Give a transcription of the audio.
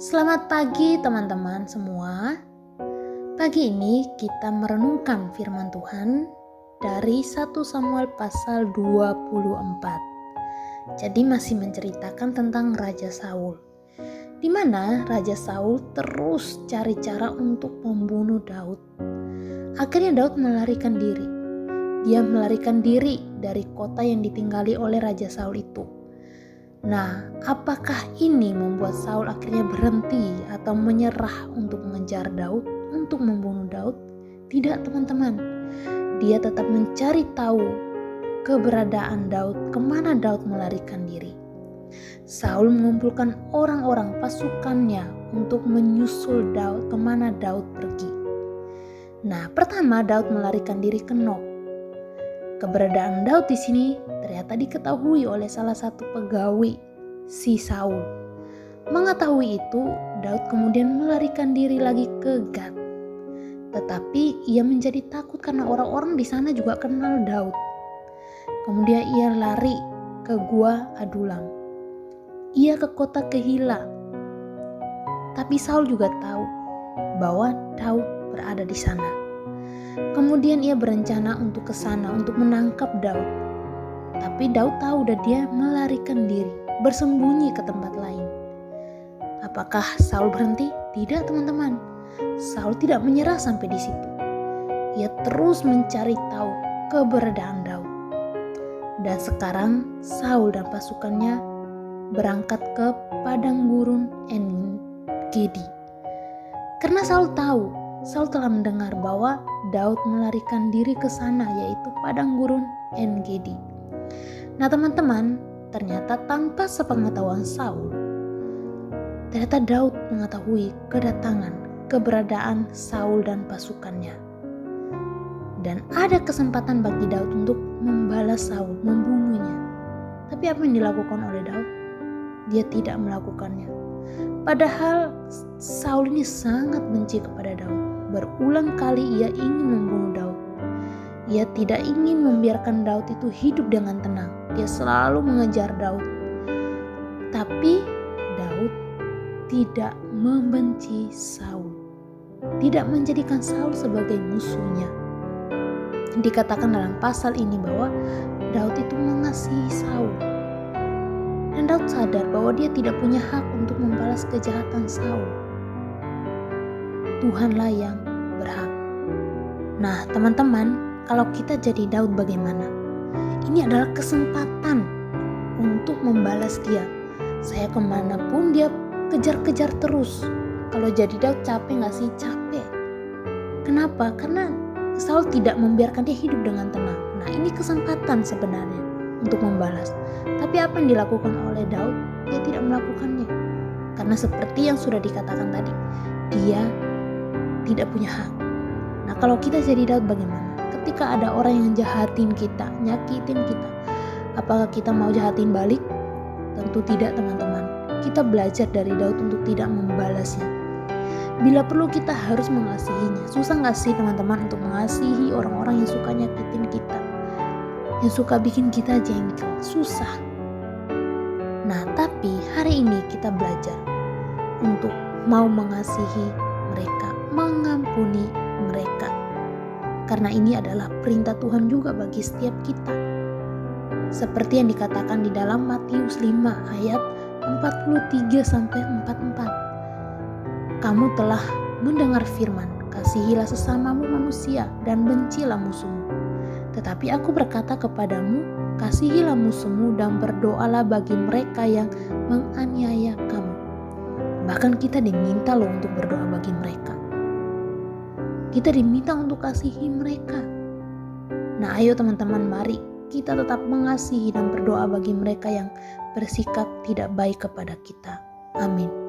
Selamat pagi teman-teman semua. Pagi ini kita merenungkan firman Tuhan dari 1 Samuel pasal 24. Jadi masih menceritakan tentang Raja Saul, di mana Raja Saul terus cari cara untuk membunuh Daud. Akhirnya Daud melarikan diri. Dia melarikan diri dari kota yang ditinggali oleh Raja Saul itu. Nah, apakah ini membuat Saul akhirnya berhenti atau menyerah untuk mengejar Daud, untuk membunuh Daud? Tidak, teman-teman. Dia tetap mencari tahu keberadaan Daud, kemana Daud melarikan diri. Saul mengumpulkan orang-orang pasukannya untuk menyusul Daud kemana Daud pergi. Nah, pertama Daud melarikan diri ke Nob. Keberadaan Daud di sini ternyata diketahui oleh salah satu pegawai si Saul. Mengetahui itu, Daud kemudian melarikan diri lagi ke Gad. Tetapi ia menjadi takut karena orang-orang di sana juga kenal Daud. Kemudian ia lari ke gua Adulam. Ia ke kota Kehila. Tapi Saul juga tahu bahwa Daud berada di sana. Kemudian ia berencana untuk ke sana untuk menangkap Daud. Tapi Daud tahu dan dia melarikan diri, bersembunyi ke tempat lain. Apakah Saul berhenti? Tidak, teman-teman. Saul tidak menyerah sampai di situ. Ia terus mencari tahu keberadaan Daud. Dan sekarang Saul dan pasukannya berangkat ke padang gurun En-Gedi. Karena Saul telah mendengar bahwa Daud melarikan diri ke sana, yaitu padang gurun En-Gedi. Nah teman-teman, ternyata tanpa sepengetahuan Saul, ternyata Daud mengetahui keberadaan Saul dan pasukannya. Dan ada kesempatan bagi Daud untuk membalas Saul, membunuhnya. Tapi apa yang dilakukan oleh Daud? Dia tidak melakukannya. Padahal Saul ini sangat benci kepada Daud. Berulang kali ia ingin membunuh Daud. Ia tidak ingin membiarkan Daud itu hidup dengan tenang. Dia selalu mengejar Daud. Tapi Daud tidak membenci Saul. Tidak menjadikan Saul sebagai musuhnya. Dikatakan dalam pasal ini bahwa Daud itu mengasihi Saul. Dan Daud sadar bahwa dia tidak punya hak untuk membalas kejahatan Saul. Tuhanlah yang berhak. Nah teman-teman, kalau kita jadi Daud bagaimana? Ini adalah kesempatan untuk membalas dia. Saya kemanapun dia kejar-kejar terus. Kalau jadi Daud capek gak sih? Capek. Kenapa? Karena Saul tidak membiarkan dia hidup dengan tenang. Nah ini kesempatan sebenarnya untuk membalas. Tapi apa yang dilakukan oleh Daud? Dia tidak melakukannya. Karena seperti yang sudah dikatakan tadi, dia tidak punya hak. Nah kalau kita jadi Daud bagaimana? Ketika ada orang yang jahatin kita, nyakitin kita, apakah kita mau jahatin balik? Tentu tidak, teman-teman. Kita belajar dari Daud untuk tidak membalasnya. Bila perlu kita harus mengasihinya. Susah gak sih teman-teman untuk mengasihi orang-orang yang suka nyakitin kita, yang suka bikin kita jengkel? Susah. Nah tapi hari ini kita belajar untuk mau mengasihi mereka, mengampuni mereka. Karena ini adalah perintah Tuhan juga bagi setiap kita. Seperti yang dikatakan di dalam Matius 5 ayat 43-44. Kamu telah mendengar firman, kasihilah sesamamu manusia dan bencilah musuhmu. Tetapi aku berkata kepadamu, kasihilah musuhmu dan berdoalah bagi mereka yang menganiaya kamu. Bahkan kita diminta loh untuk berdoa bagi mereka. Kita diminta untuk kasihi mereka. Nah ayo teman-teman, mari kita tetap mengasihi dan berdoa bagi mereka yang bersikap tidak baik kepada kita. Amin.